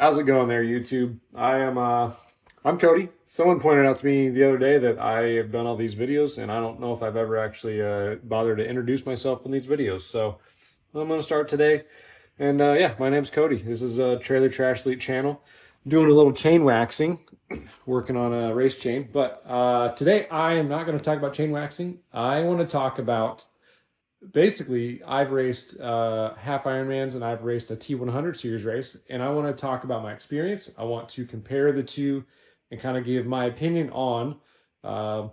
How's it going there, YouTube? I'm Cody. Someone pointed out to me the other day that I have done all these videos, and I don't know if I've ever actually bothered to introduce myself in these videos. So I'm going to start today. And yeah, my name's Cody. This is a Trailer Trash Elite channel. Doing a little chain waxing, working on a race chain. But today I am not going to talk about chain waxing. I want to talk about basically, I've raced half Ironmans and I've raced a T100 series race, and I want to talk about my experience. I want to compare the two and kind of give my opinion on uh,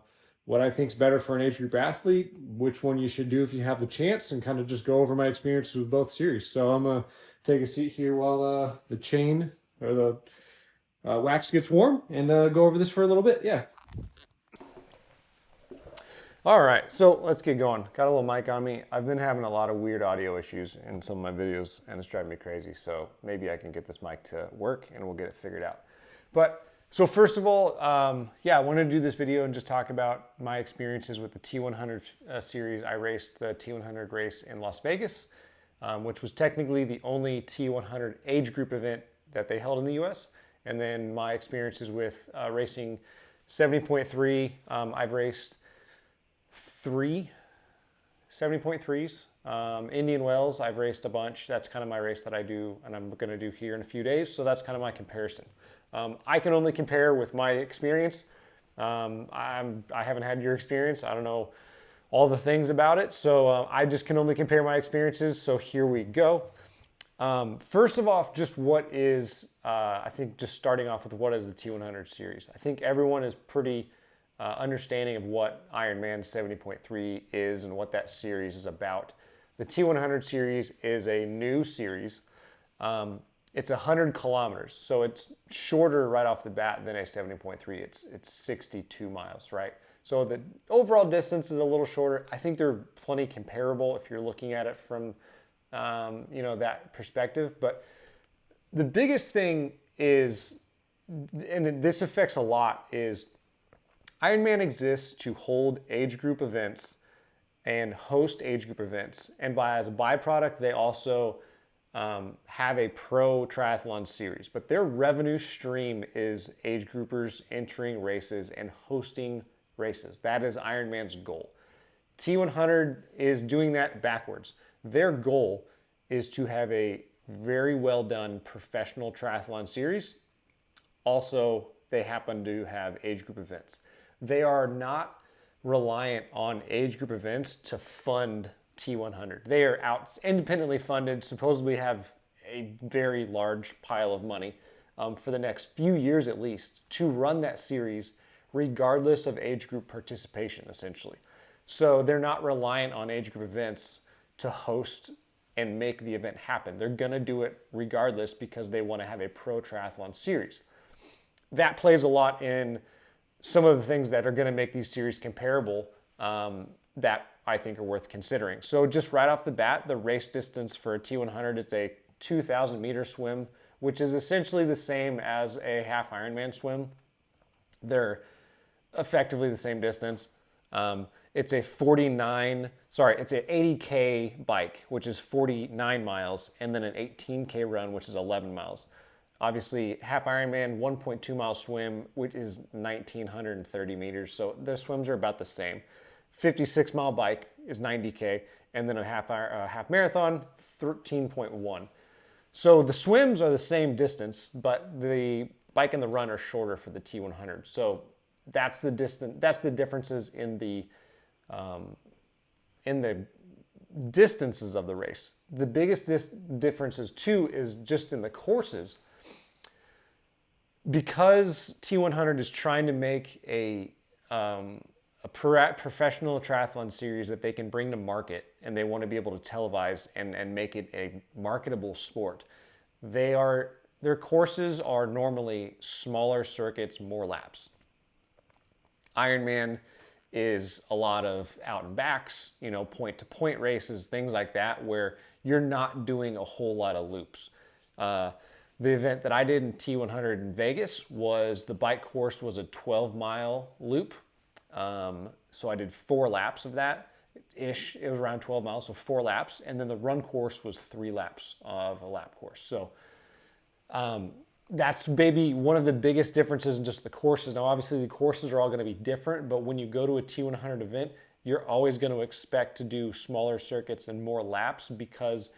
what I think is better for an age group athlete, which one you should do if you have the chance, and kind of just go over my experiences with both series. So I'm gonna take a seat here while the chain or the wax gets warm, and go over this for a little bit. Yeah. All right, so let's get going. Got a little mic on me. I've been having a lot of weird audio issues in some of my videos, and it's driving me crazy. So maybe I can get this mic to work, and we'll get it figured out. But so first of all, yeah, I wanted to do this video and just talk about my experiences with the T100 series. I raced the T100 race in Las Vegas, which was technically the only T100 age group event that they held in the U.S. And then my experiences with racing 70.3. I've raced three 70.3s. Indian Wells, I've raced a bunch. That's kind of my race that I do, and I'm going to do here in a few days. So that's kind of my comparison. I can only compare with my experience. I haven't had your experience. I don't know all the things about it. So I just can only compare my experiences. So here we go. First of all, just what is, I think just starting off with what is the T100 series. I think everyone is pretty understanding of what Ironman 70.3 is and what that series is about. The T100 series is a new series. It's 100 kilometers, so it's shorter right off the bat than a 70.3. It's 62 miles, right? So the overall distance is a little shorter. I think they're plenty comparable if you're looking at it from that perspective. But the biggest thing is, and this affects a lot, is Ironman exists to hold age group events and host age group events. And as a byproduct, they also have a pro triathlon series. But their revenue stream is age groupers entering races and hosting races. That is Ironman's goal. T100 is doing that backwards. Their goal is to have a very well done professional triathlon series. Also, they happen to have age group events. They are not reliant on age group events to fund T100. They are out independently funded, supposedly have a very large pile of money for the next few years at least to run that series regardless of age group participation, essentially. So they're not reliant on age group events to host and make the event happen. They're going to do it regardless because they want to have a pro triathlon series. That plays a lot in some of the things that are going to make these series comparable that I think are worth considering. So just right off the bat, the race distance for a T100 is a 2,000 meter swim, which is essentially the same as a half Ironman swim. They're effectively the same distance. It's a 80K bike, which is 49 miles, and then an 18K run, which is 11 miles. Obviously, half Ironman, 1.2 mile swim, which is 1,930 meters. So the swims are about the same. 56 mile bike is 90K, and then a half marathon, 13.1. So the swims are the same distance, but the bike and the run are shorter for the T100. So that's the distance. That's the differences in the distances of the race. The biggest differences too is just in the courses. Because T100 is trying to make a professional triathlon series that they can bring to market, and they want to be able to televise and make it a marketable sport, their courses are normally smaller circuits, more laps. Ironman is a lot of out and backs, point to point races, things like that, where you're not doing a whole lot of loops. The event that I did in T100 in Vegas the bike course was a 12-mile loop. So I did 4 laps of that ish. It was around 12 miles, so 4 laps. And then the run course was 3 laps of a lap course. So That's maybe one of the biggest differences in just the courses. Now, obviously, the courses are all going to be different, but when you go to a T100 event, you're always going to expect to do smaller circuits and more laps because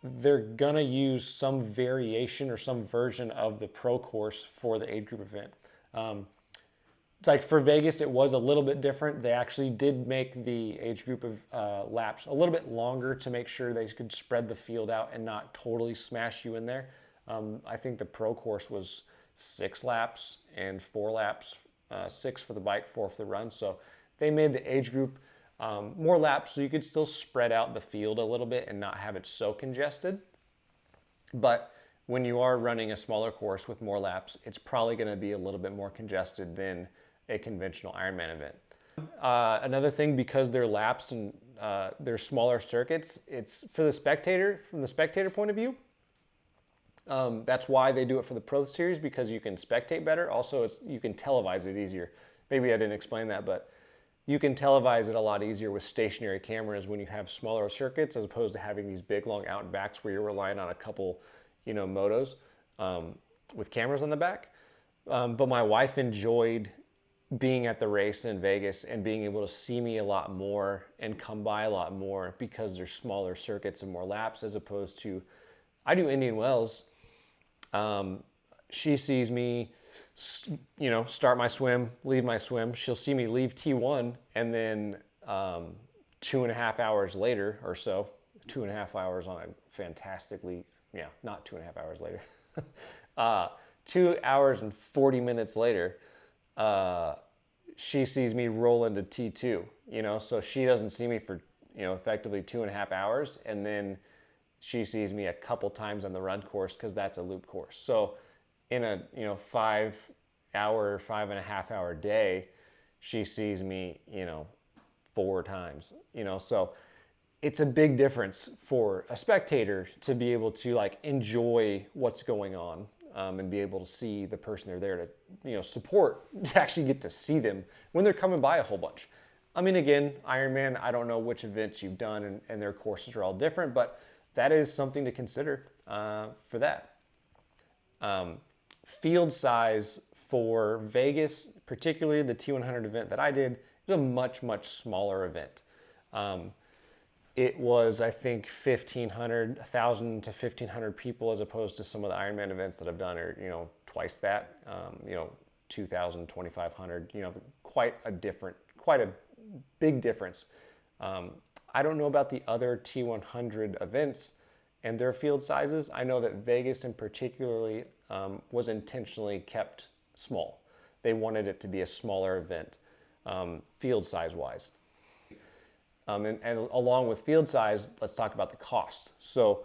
they're going to use some variation or some version of the pro course for the age group event. It's like for Vegas, it was a little bit different. They actually did make the age group of laps a little bit longer to make sure they could spread the field out and not totally smash you in there. I think the pro course was 6 laps and 4 laps, 6 for the bike, 4 for the run. So they made the age group more laps so you could still spread out the field a little bit and not have it so congested. But when you are running a smaller course with more laps, it's probably going to be a little bit more congested than a conventional Ironman event. Another thing, because they're laps and they're smaller circuits, it's for the spectator, from the spectator point of view. That's why they do it for the Pro Series, because you can spectate better. Also, you can televise it easier. Maybe I didn't explain that, but you can televise it a lot easier with stationary cameras when you have smaller circuits, as opposed to having these big long out and backs where you're relying on a couple, motos with cameras on the back. But my wife enjoyed being at the race in Vegas and being able to see me a lot more and come by a lot more because there's smaller circuits and more laps, as opposed to, I do Indian Wells. She sees me, start my swim, leave my swim. She'll see me leave T1, and then 2.5 hours later or so, 2.5 hours on a fantastically, not 2.5 hours later, 2 hours and 40 minutes later, she sees me roll into T2, so she doesn't see me for, effectively 2.5 hours. And then she sees me a couple times on the run course, because that's a loop course. So in a, 5.5 hour day, she sees me, 4 times, so it's a big difference for a spectator to be able to enjoy what's going on. And be able to see the person they're there to, support, to actually get to see them when they're coming by a whole bunch. I mean, again, Ironman, I don't know which events you've done, and their courses are all different, but that is something to consider for that. Field size for Vegas, particularly the T100 event that I did, is a much, much smaller event. It was, I think, 1,000 to 1,500 people, as opposed to some of the Ironman events that I've done are, twice that, 2,000, 2,500, quite a big difference. I don't know about the other T100 events and their field sizes. I know that Vegas in particularly was intentionally kept small. They wanted it to be a smaller event, field size wise. And along with field size, let's talk about the cost. So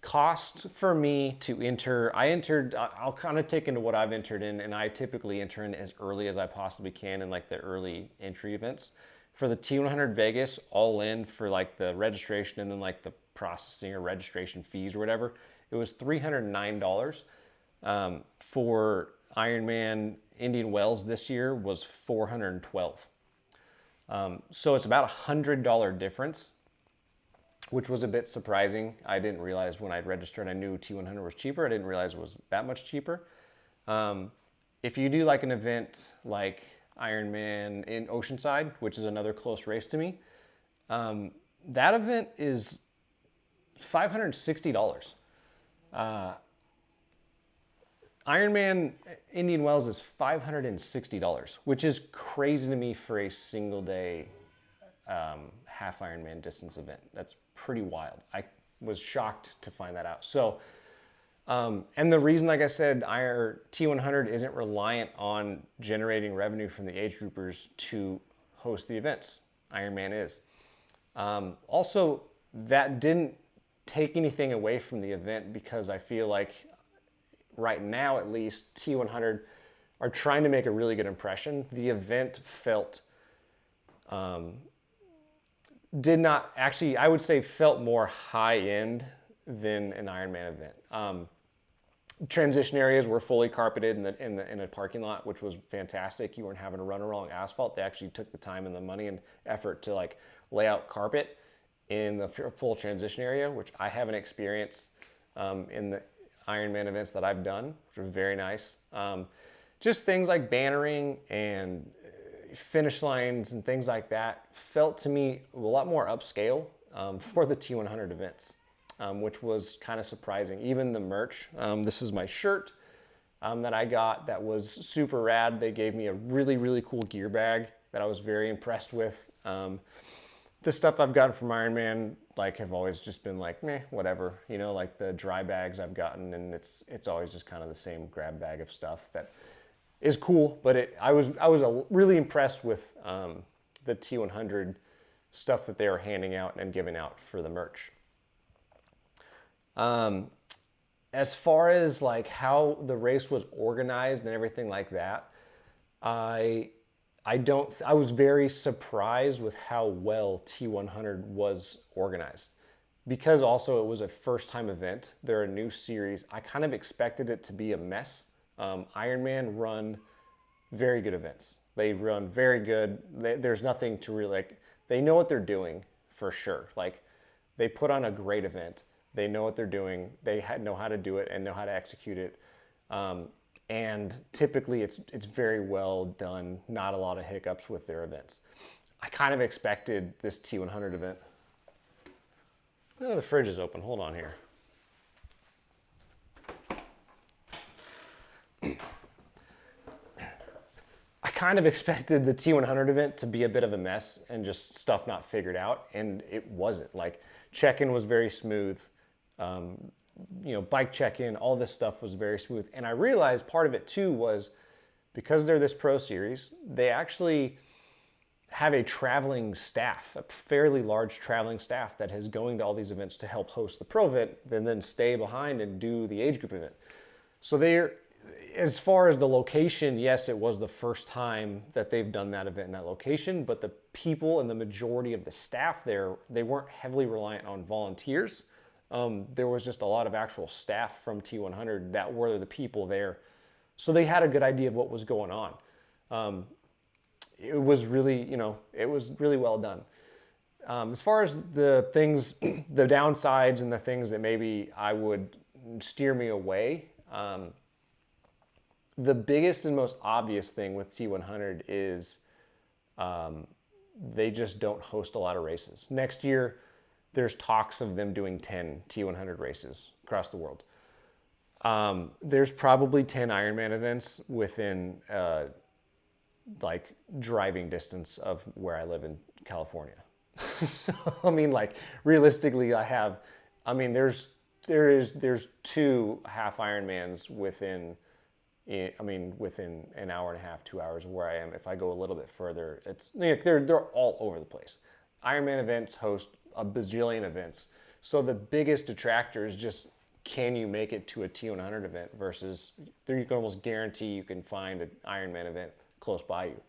cost for me to enter, I'll kind of take into what I've entered in, and I typically enter in as early as I possibly can in the early entry events. For the T100 Vegas, all in for the registration and then the processing or registration fees or whatever, it was $309. For Ironman Indian Wells this year was $412. So it's about $100 difference, which was a bit surprising. I didn't realize when I registered, I knew T100 was cheaper. I didn't realize it was that much cheaper. If you do an event like Ironman in Oceanside, which is another close race to me, that event is $560. Ironman Indian Wells is $560, which is crazy to me for a single day half Ironman distance event. That's pretty wild. I was shocked to find that out. So, and the reason, like I said, our T100 isn't reliant on generating revenue from the age groupers to host the events. Ironman is. Also, that didn't take anything away from the event, because I feel like right now, at least, T100 are trying to make a really good impression. The event felt, I would say felt more high-end than an Ironman event. Transition areas were fully carpeted in a parking lot, which was fantastic. You weren't having to run along asphalt. They actually took the time and the money and effort to lay out carpet in the full transition area, which I haven't experienced in the Ironman events that I've done, which are very nice. Just things like bannering and finish lines and things like that felt to me a lot more upscale for the T100 events, which was kind of surprising. Even the merch, this is my shirt that I got that was super rad. They gave me a really, really cool gear bag that I was very impressed with. The stuff I've gotten from Ironman, like, have always just been like, meh, whatever. You know, like the dry bags I've gotten, and it's always just kind of the same grab bag of stuff that is cool. But I was really impressed with the T100 stuff that they were handing out and giving out for the merch. As far as like how the race was organized and everything like that, I was very surprised with how well T100 was organized. Because also it was a first time event, they're a new series, I kind of expected it to be a mess. Ironman run very good events. They run very good. There's nothing to really, like, they know what they're doing for sure. Like, they put on a great event. They know what they're doing. They know how to do it and know how to execute it. And typically it's very well done. Not a lot of hiccups with their events. I kind of expected this T100 event. Oh, the fridge is open. Hold on here. I kind of expected the T100 event to be a bit of a mess and just stuff not figured out, and it wasn't. Like, check-in was very smooth. Bike check-in, all this stuff was very smooth. And I realized part of it too was because they're this pro series, they actually have a traveling staff, a fairly large traveling staff that is going to all these events to help host the pro event, and then stay behind and do the age group event. So they're, as far as the location, yes, it was the first time that they've done that event in that location, but the people and the majority of the staff there, they weren't heavily reliant on volunteers. There was just a lot of actual staff from T100 that were the people there. So they had a good idea of what was going on. It was really, it was really well done. As far as the things, the downsides and the things that maybe I would steer me away, the biggest and most obvious thing with T100 is they just don't host a lot of races. Next year, there's talks of them doing 10 T100 races across the world. There's probably 10 Ironman events within like driving distance of where I live in California. So, I mean, like, realistically, there's 2 half Ironmans within an hour and a half, 2 hours of where I am. If I go a little bit further, it's like they're all over the place. Ironman events host a bajillion events. So the biggest detractor is just, can you make it to a T100 event versus there you can almost guarantee you can find an Ironman event close by you.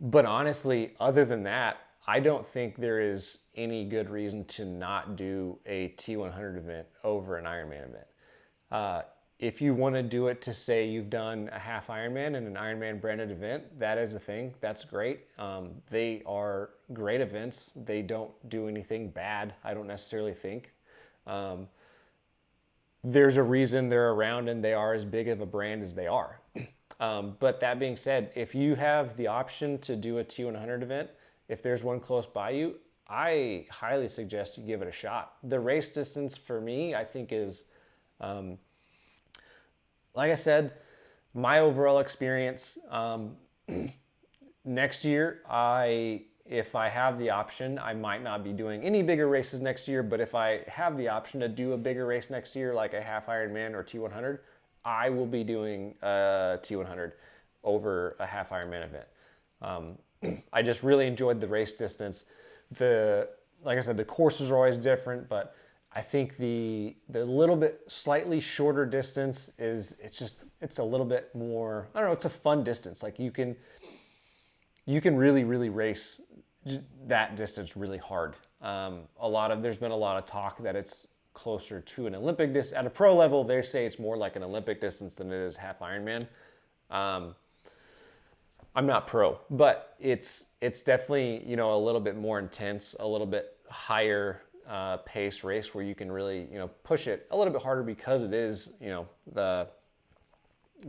But honestly, other than that, I don't think there is any good reason to not do a T100 event over an Ironman event. If you want to do it to say you've done a half Ironman and an Ironman branded event, that is a thing. That's great. They are great events. They don't do anything bad, I don't necessarily think. There's a reason they're around and they are as big of a brand as they are. But that being said, if you have the option to do a T100 event, if there's one close by you, I highly suggest you give it a shot. The race distance for me, I think is, like I said, my overall experience, next year, if I have the option, I might not be doing any bigger races next year, but if I have the option to do a bigger race next year, like a half Ironman or T100, I will be doing a T100 over a half Ironman event. I just really enjoyed the race distance. Like I said, the courses are always different, but I think the little bit slightly shorter distance it's a little bit more, I don't know, it's a fun distance. Like you can really, really race that distance really hard. There's been a lot of talk that it's closer to an Olympic distance. At a pro level, they say it's more like an Olympic distance than it is half Ironman. I'm not pro, but it's definitely, a little bit more intense, a little bit higher pace race where you can really, push it a little bit harder because it is, the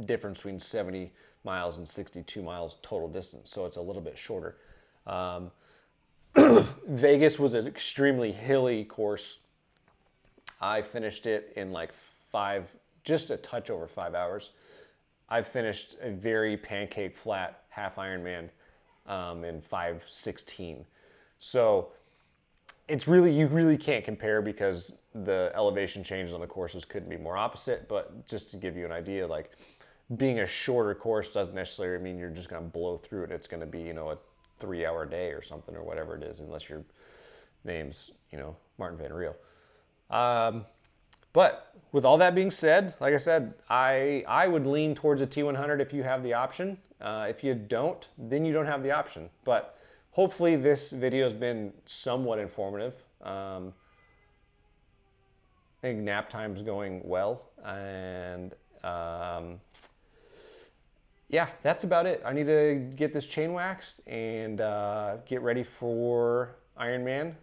difference between 70 miles and 62 miles total distance. So it's a little bit shorter. Vegas was an extremely hilly course. I finished it in like just a touch over 5 hours. I finished a very pancake flat half Ironman in 5:16. So it's really, you really can't compare because the elevation changes on the courses couldn't be more opposite. But just to give you an idea, like being a shorter course doesn't necessarily mean you're just going to blow through it. It's going to be, a 3-hour day or something or whatever it is, unless your name's, Martin Van Riel. But with all that being said, like I said, I would lean towards a T100 if you have the option. If you don't, then you don't have the option. But hopefully this video has been somewhat informative. I think nap time's going well. And yeah, that's about it. I need to get this chain waxed and get ready for Ironman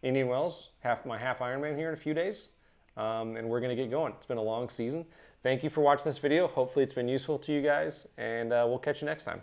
Indian Wells, my half Ironman here in a few days. And we're going to get going. It's been a long season. Thank you for watching this video. Hopefully it's been useful to you guys, and we'll catch you next time.